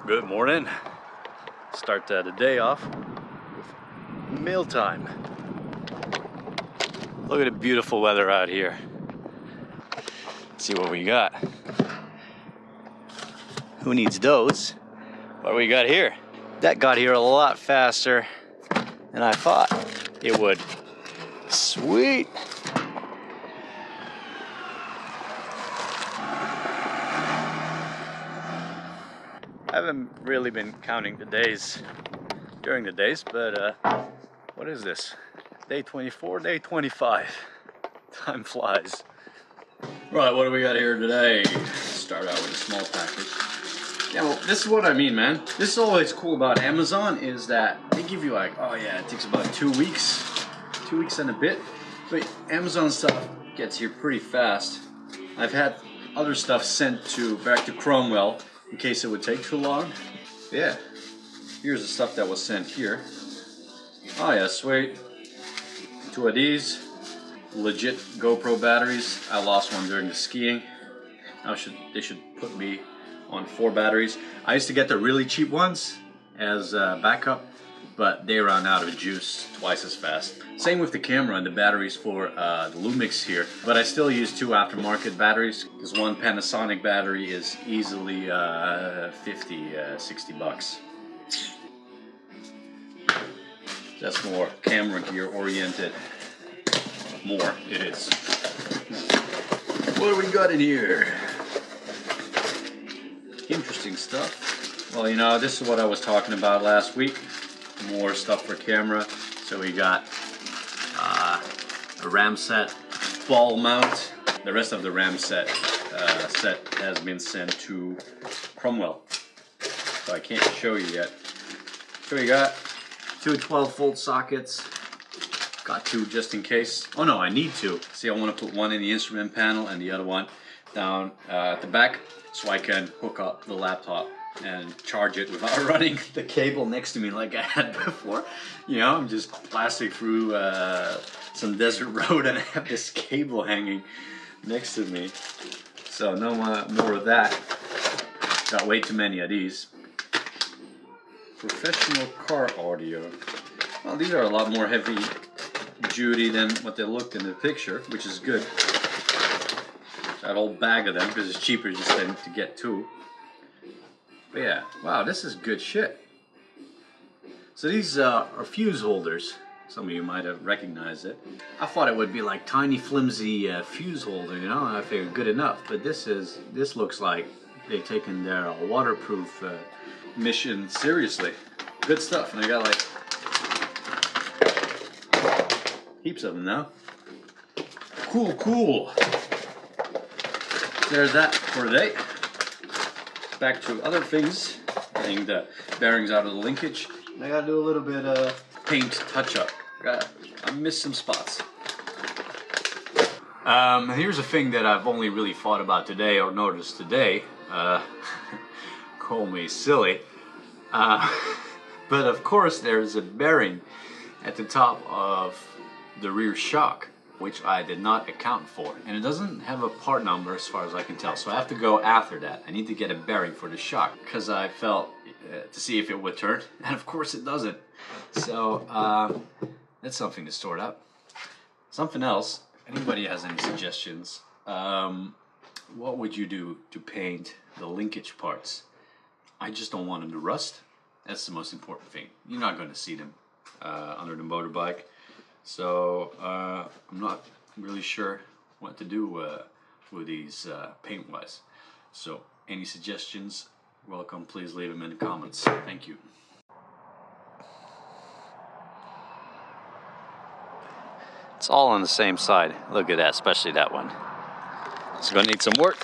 Good morning. Start the day off with meal time. Look at the beautiful weather out here. Let's see what we got. Who needs those? What do we got here? That got here a lot faster than I thought it would. Sweet. I haven't really been counting the days during the days, but what is this? Day 24, day 25. Time flies. Right, what do we got here today? Start out with a small package. Yeah, well, this is what I mean, man. This is always cool about Amazon is that they give you like, oh yeah, it takes about 2 weeks and a bit. But Amazon stuff gets here pretty fast. I've had other stuff sent back to Cromwell in case it would take too long. Yeah, here's the stuff that was sent here. Oh yeah, sweet. 2 of these. Legit GoPro batteries. I lost one during the skiing. They should put me on 4 batteries. I used to get the really cheap ones as backup, but they ran out of juice twice as fast. Same with the camera and the batteries for the Linkage here, but I still use 2 aftermarket batteries because one Panasonic battery is easily 50, 60 bucks. That's more camera gear oriented. More it is. What do we got in here? Interesting stuff. Well, you know, this is what I was talking about last week. More stuff for camera. So we got a ram set ball mount. The rest of the ram set has been sent to Cromwell, so I can't show you yet. So we got 2 12-volt sockets. Got 2 just in case. Oh no, I need 2. See, I want to put one in the instrument panel and the other one down at the back so I can hook up the laptop and charge it without running the cable next to me like I had before. You know, I'm just blasting through some desert road and I have this cable hanging next to me. So no more of that. Got way too many of these. Professional car audio. Well, these are a lot more heavy duty than what they looked in the picture, which is good. That whole bag of them because it's cheaper just than to get 2. But yeah, wow, this is good shit. So these are fuse holders. Some of you might have recognized it. I thought it would be like tiny flimsy fuse holder, you know, and I figured good enough. But this looks like they've taken their waterproof mission seriously. Good stuff, and I got like heaps of them now. Cool. There's that for today. Back to other things. Getting the bearings out of the linkage. I gotta do a little bit of paint touch-up. I missed some spots. Here's a thing that I've only really thought about today or noticed today. Call me silly. But of course there's a bearing at the top of the rear shock, which I did not account for, and it doesn't have a part number as far as I can tell, so I have to go after that. I need to get a bearing for the shock because I felt to see if it would turn, and of course it doesn't. So that's something to sort out. Something else, if anybody has any suggestions, what would you do to paint the linkage parts? I just don't want them to rust. That's the most important thing. You're not going to see them under the motorbike. So I'm not really sure what to do with these paint-wise. So any suggestions, welcome. Please leave them in the comments. Thank you. It's all on the same side. Look at that, especially that one. It's gonna need some work.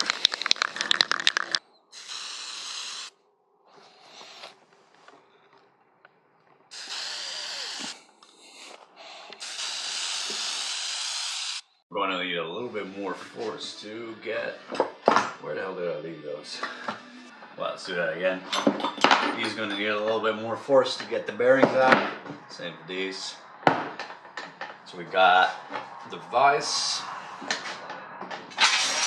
Going to need a little bit more force to get. Where the hell did I leave those? Well, let's do that again. He's going to need a little bit more force to get the bearings out. Same with these. So we got the vise.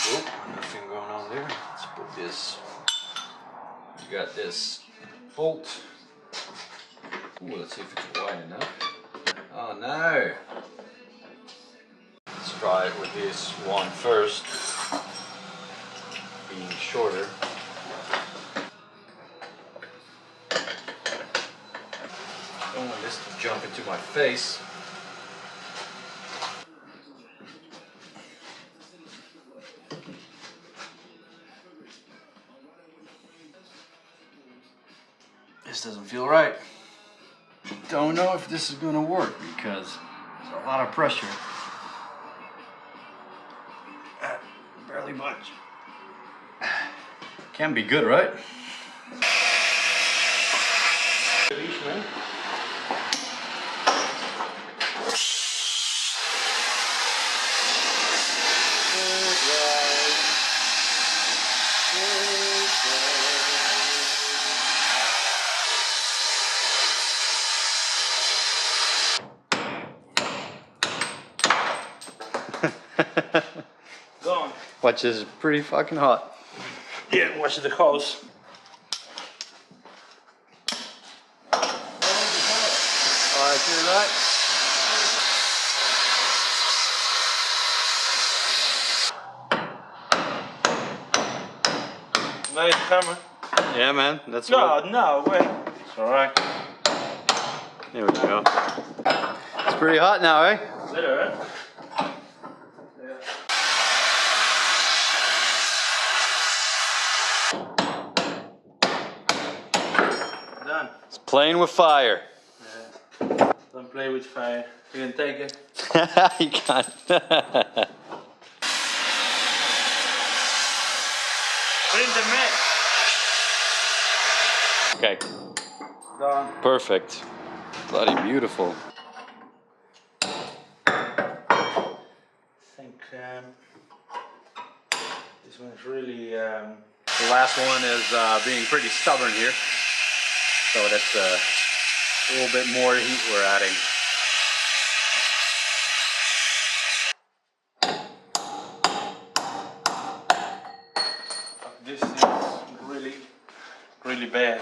Oh, nothing going on there. Let's put this You got this bolt. Ooh, let's see if it's wide enough. Oh no! Let's try it with this one first, being shorter. Don't want this to jump into my face. This doesn't feel right. Don't know if this is gonna work because there's a lot of pressure. Barely budge. Can be good, right? Go on. Watch, this is pretty fucking hot. Yeah, watch the hose. Alright, see that? Nice camera. Yeah, man. That's No, wait. It's alright. There we go. It's pretty hot now, eh? There, right? Done. It's playing with fire. Yeah. Don't play with fire. You can take it. You can't. Put in the mat. Okay. Done. Perfect. Bloody beautiful. I think this one's really. The last one is being pretty stubborn here. So that's a little bit more heat we're adding. This is really bad.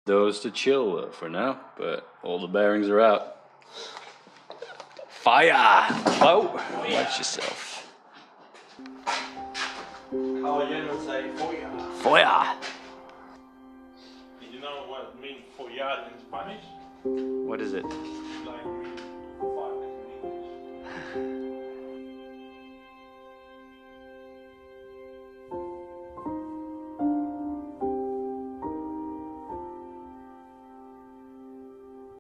Those to chill for now, but all the bearings are out. Fire! Oh, watch yourself. How you say foya? Fire! Do you know what means foya in Spanish? What is it? Like